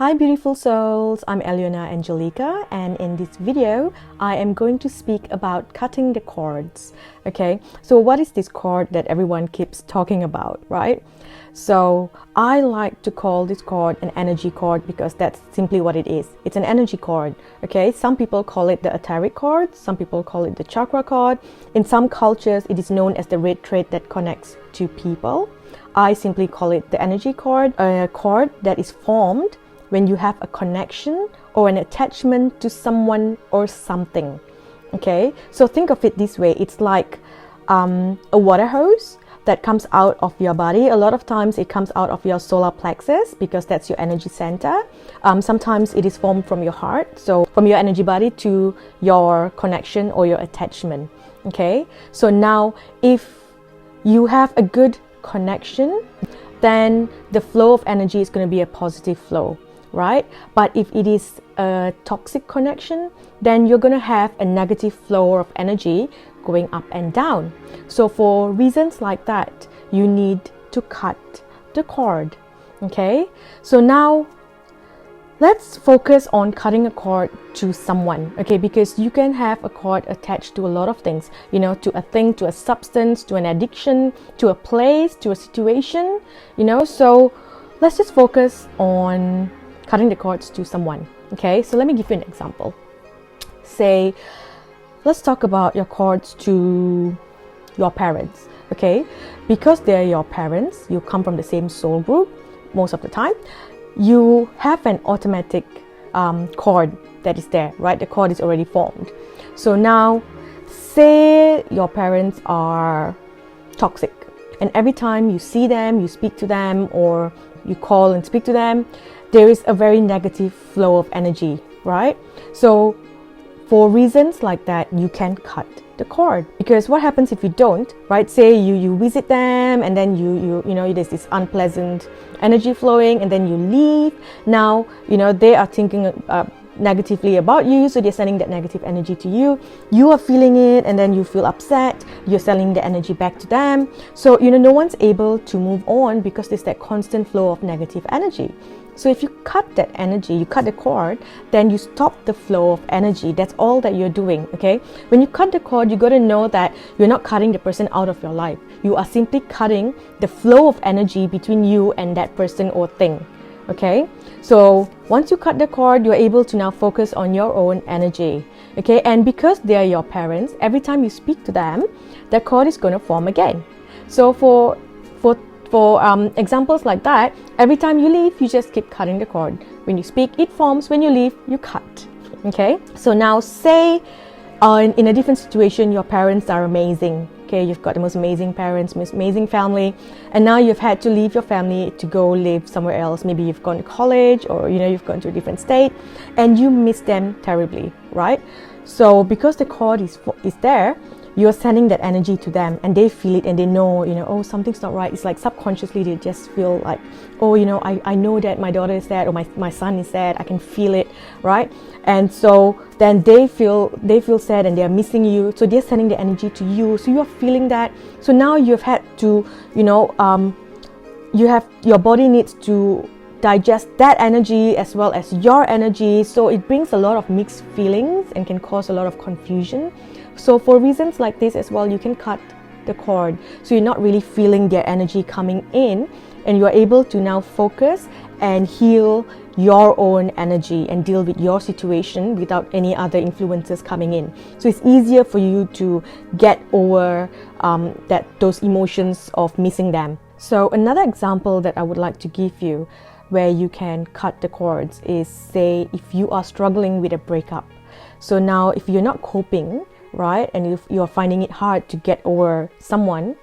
Hi beautiful souls, I'm Alyonna Angelica, and in this video I am going to speak about cutting the cords. Okay, so what is this cord that everyone keeps talking about, right? So I like to call this cord an energy cord because that's simply what it is. It's an energy cord. Okay, some people call it the etheric cord, some people call it the chakra cord. In some cultures it is known as the red thread that connects two people. I simply call it the energy cord, a cord that is formed when you have a connection or an attachment to someone or something. Okay, so think of it this way. It's like a water hose that comes out of your body. A lot of times it comes out of your solar plexus because that's your energy center. Sometimes it is formed from your heart, so from your energy body to your connection or your attachment. Okay, so now if you have a good connection, then the flow of energy is going to be a positive flow, right? But if it is a toxic connection, then you're going to have a negative flow of energy going up and down. So for reasons like that, you need to cut the cord. Okay, so now let's focus on cutting a cord to someone. Okay, because you can have a cord attached to a lot of things, you know, to a thing, to a substance, to an addiction, to a place, to a situation, you know. So let's just focus on cutting the cords to someone. Okay, so let me give you an example. Say, let's talk about your cords to your parents. Okay, because they're your parents, you come from the same soul group most of the time, you have an automatic cord that is there, right? The cord is already formed. So now say your parents are toxic, and every time you see them, you speak to them, or you call and speak to them, there is a very negative flow of energy, right? So for reasons like that, you can cut the cord. Because what happens if you don't, right? Say you visit them, and then you know there's this unpleasant energy flowing, and then you leave. Now they are thinking negatively about you, so they're sending that negative energy to you. You are feeling it, and then you feel upset. You're sending the energy back to them. So no one's able to move on because there's that constant flow of negative energy. So if you cut that energy, you cut the cord, then you stop the flow of energy. That's all that you're doing. Okay, when you cut the cord, you got to know that you're not cutting the person out of your life. You are simply cutting the flow of energy between you and that person or thing. Okay, so once you cut the cord, you're able to now focus on your own energy. Okay, and because they are your parents, every time you speak to them, that cord is going to form again. So for examples like that, every time you leave, you just keep cutting the cord. When you speak, it forms. When you leave, you cut. Okay, so now say in a different situation, your parents are amazing. Okay, you've got the most amazing parents, most amazing family, and now you've had to leave your family to go live somewhere else. Maybe you've gone to college, or you've gone to a different state, and you miss them terribly, right? So because the cord is there, you're sending that energy to them, and they feel it, and they know, oh, something's not right. It's like subconsciously they just feel like, oh, I know that my daughter is sad, or my son is sad. I can feel it, right? And so then they feel sad, and they're missing you. So they're sending the energy to you. So you're feeling that. So now you've had to, your body needs to digest that energy as well as your energy. So it brings a lot of mixed feelings and can cause a lot of confusion. So for reasons like this as well, you can cut the cord. So you're not really feeling their energy coming in, and you're able to now focus and heal your own energy and deal with your situation without any other influences coming in. So it's easier for you to get over those emotions of missing them. So another example that I would like to give you where you can cut the cords is, say, if you are struggling with a breakup. So now if you're not coping, right, and if you're finding it hard to get over someone,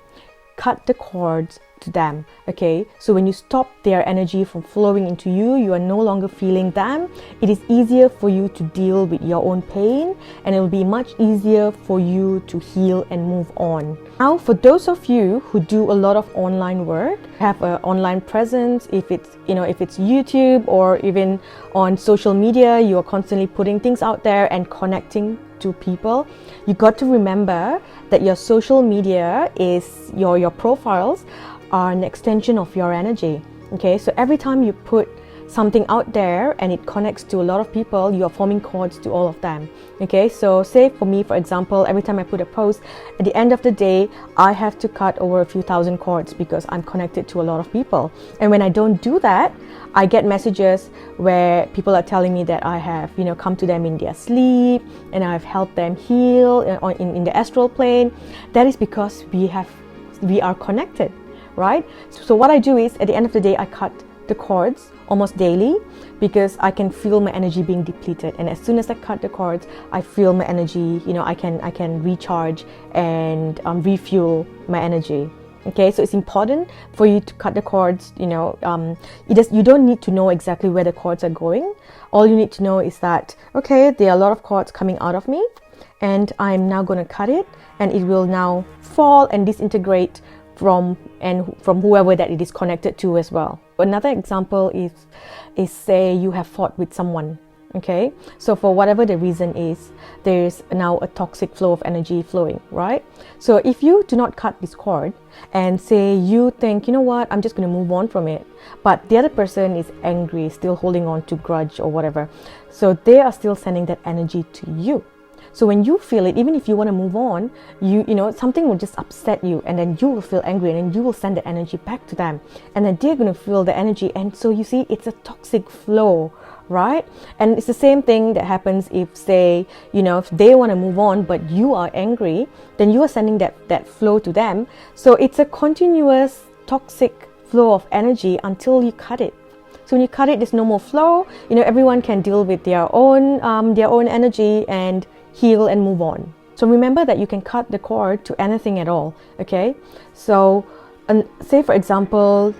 cut the cords to them. Okay, so when you stop their energy from flowing into you, you are no longer feeling them. It is easier for you to deal with your own pain, and it will be much easier for you to heal and move on. Now, for those of you who do a lot of online work, have an online presence, if it's YouTube or even on social media, you are constantly putting things out there and connecting to people, you got to remember that your social media is your profiles are an extension of your energy. Okay, so every time you put something out there and it connects to a lot of people, you are forming cords to all of them. Okay, so say for me, for example, every time I put a post, at the end of the day, I have to cut over a few thousand cords because I'm connected to a lot of people. And when I don't do that, I get messages where people are telling me that I have, come to them in their sleep and I've helped them heal in the astral plane. That is because we are connected, right? So what I do is, at the end of the day, I cut the cords almost daily because I can feel my energy being depleted, and as soon as I cut the cords, I feel my energy, I can recharge and refuel my energy. Okay, so it's important for you to cut the cords. You don't need to know exactly where the cords are going. All you need to know is that, okay, there are a lot of cords coming out of me and I'm now going to cut it, and it will now fall and disintegrate from whoever that it is connected to as well. Another example is say you have fought with someone. Okay, so for whatever the reason is, there's now a toxic flow of energy flowing, right? So if you do not cut this cord and say you think, you know what, I'm just going to move on from it, but the other person is angry, still holding on to grudge or whatever, so they are still sending that energy to you. So when you feel it, even if you want to move on, something will just upset you, and then you will feel angry, and then you will send the energy back to them, and then they're going to feel the energy, and so you see, it's a toxic flow, right? And it's the same thing that happens if, say, if they want to move on but you are angry, then you are sending that flow to them. So it's a continuous toxic flow of energy until you cut it. So when you cut it, there's no more flow. Everyone can deal with their own energy and heal and move on. So remember that you can cut the cord to anything at all. Okay, so say for example,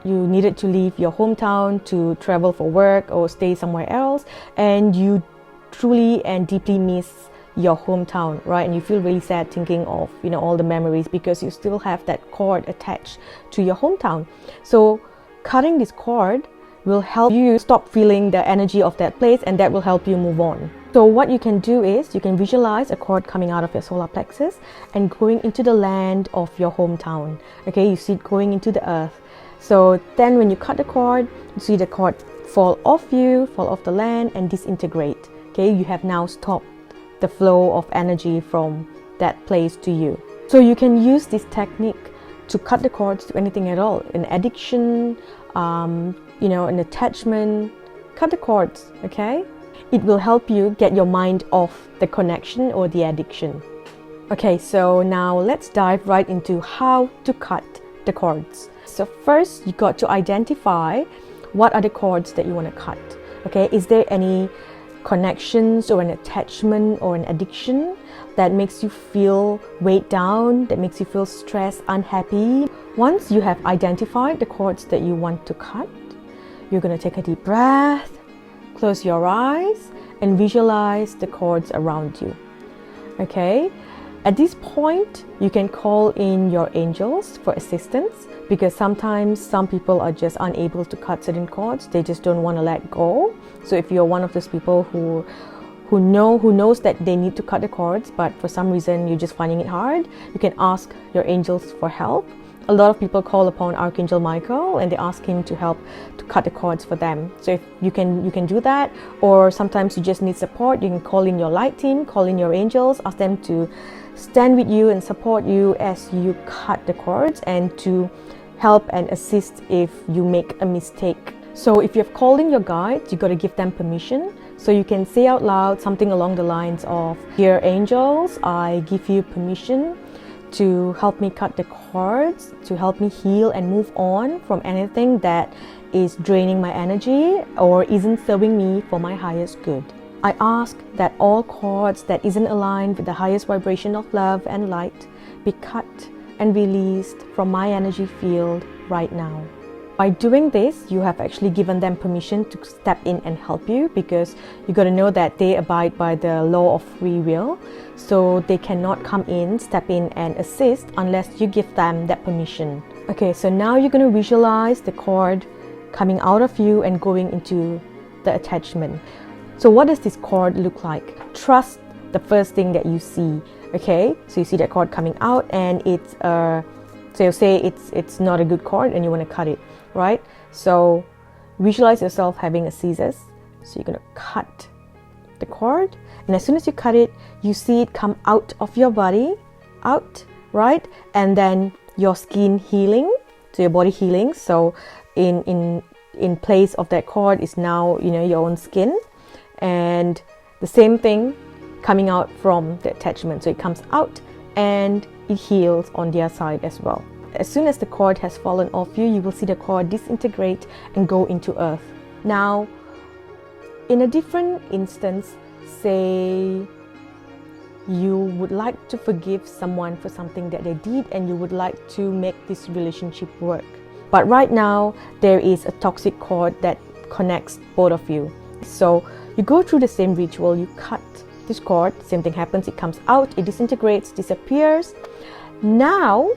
you needed to leave your hometown to travel for work or stay somewhere else, and you truly and deeply miss your hometown, right? And you feel really sad thinking of all the memories because you still have that cord attached to your hometown. So cutting this cord will help you stop feeling the energy of that place, and that will help you move on. So what you can do is you can visualize a cord coming out of your solar plexus and going into the land of your hometown. Okay, you see it going into the earth. So then when you cut the cord, you see the cord fall off the land and disintegrate. Okay, you have now stopped the flow of energy from that place to you. So you can use this technique to cut the cords to anything at all. An addiction, an attachment, cut the cords, okay? It will help you get your mind off the connection or the addiction. Okay, so now let's dive right into how to cut the cords. So first, you got to identify what are the cords that you want to cut. Okay, is there any connections or an attachment or an addiction that makes you feel weighed down, that makes you feel stressed, unhappy? Once you have identified the cords that you want to cut, you're going to take a deep breath, close your eyes, and visualize the cords around you. Okay, at this point, you can call in your angels for assistance, because sometimes some people are just unable to cut certain cords. They just don't want to let go. So if you're one of those people who knows that they need to cut the cords, but for some reason you're just finding it hard, you can ask your angels for help. A lot of people call upon Archangel Michael and they ask him to help to cut the cords for them. So if you can do that, or sometimes you just need support, you can call in your light team, call in your angels, ask them to stand with you and support you as you cut the cords, and to help and assist if you make a mistake. So if you've called in your guides, you got to give them permission. So you can say out loud something along the lines of, "Dear angels, I give you permission to help me cut the cords, to help me heal and move on from anything that is draining my energy or isn't serving me for my highest good. I ask that all cords that isn't aligned with the highest vibration of love and light be cut and released from my energy field right now." By doing this, you have actually given them permission to step in and help you, because you got to know that they abide by the law of free will. So they cannot come in, step in and assist unless you give them that permission. Okay, so now you're going to visualize the cord coming out of you and going into the attachment. So what does this cord look like? Trust the first thing that you see. Okay, so you see that cord coming out, and it's so you say it's not a good cord and you want to cut it, right? So visualize yourself having a scissors. So you're going to cut the cord, and as soon as you cut it, you see it come out of your body, out, right? And then your skin healing, so your body healing. So in place of that cord is now, you know, your own skin, and the same thing coming out from the attachment. So it comes out and it heals on the other side as well. As soon as the cord has fallen off you, you will see the cord disintegrate and go into earth. Now, in a different instance, say you would like to forgive someone for something that they did and you would like to make this relationship work. But right now, there is a toxic cord that connects both of you. So you go through the same ritual, you cut this cord, same thing happens, it comes out, it disintegrates, disappears. Now,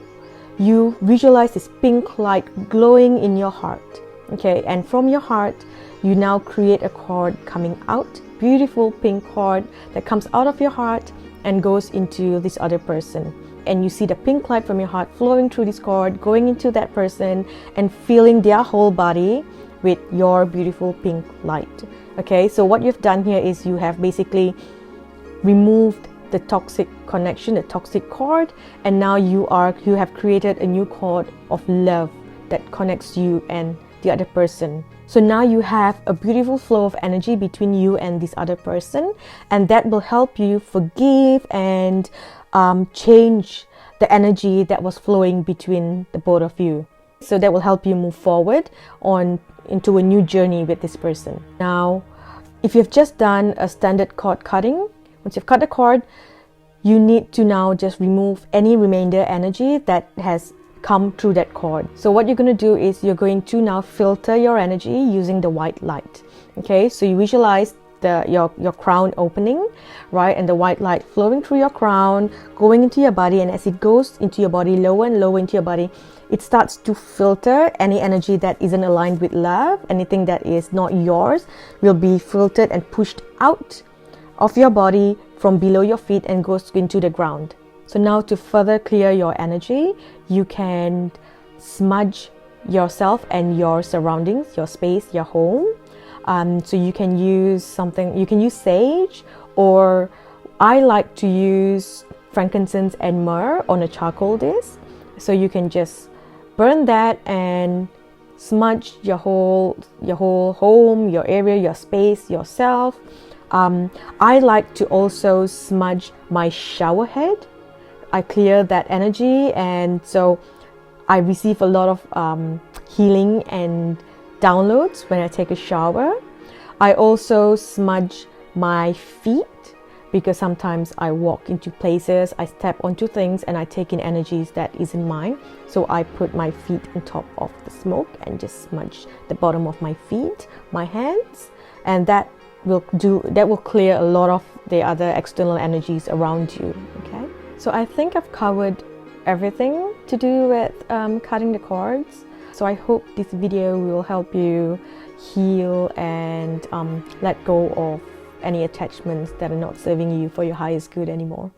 you visualize this pink light glowing in your heart, okay? And from your heart, you now create a cord coming out, beautiful pink cord that comes out of your heart and goes into this other person. And you see the pink light from your heart flowing through this cord, going into that person and filling their whole body with your beautiful pink light. Okay, so what you've done here is you have basically removed the toxic connection, the toxic cord, and now you have created a new cord of love that connects you and the other person. So now you have a beautiful flow of energy between you and this other person, and that will help you forgive and change the energy that was flowing between the both of you. So that will help you move forward into a new journey with this person. Now, if you've just done a standard cord cutting, once you've cut the cord, you need to now just remove any remainder energy that has come through that cord. So what you're going to do is you're going to now filter your energy using the white light. Okay, so you visualize your crown opening, right, and the white light flowing through your crown, going into your body, and as it goes into your body, lower and lower into your body, it starts to filter any energy that isn't aligned with love. Anything that is not yours will be filtered and pushed out of your body from below your feet and goes into the ground. So now, to further clear your energy, you can smudge yourself and your surroundings, your space, your home. So you can use sage, or I like to use frankincense and myrrh on a charcoal disc. So you can just burn that and smudge your whole home, your area, your space, yourself. I like to also smudge my shower head. I clear that energy, and so I receive a lot of healing and downloads when I take a shower. I also smudge my feet because sometimes I walk into places, I step onto things, and I take in energies that isn't mine. So I put my feet on top of the smoke and just smudge the bottom of my feet, my hands, and that will clear a lot of the other external energies around you. Okay, so I think I've covered everything to do with cutting the cords. So I hope this video will help you heal and let go of any attachments that are not serving you for your highest good anymore.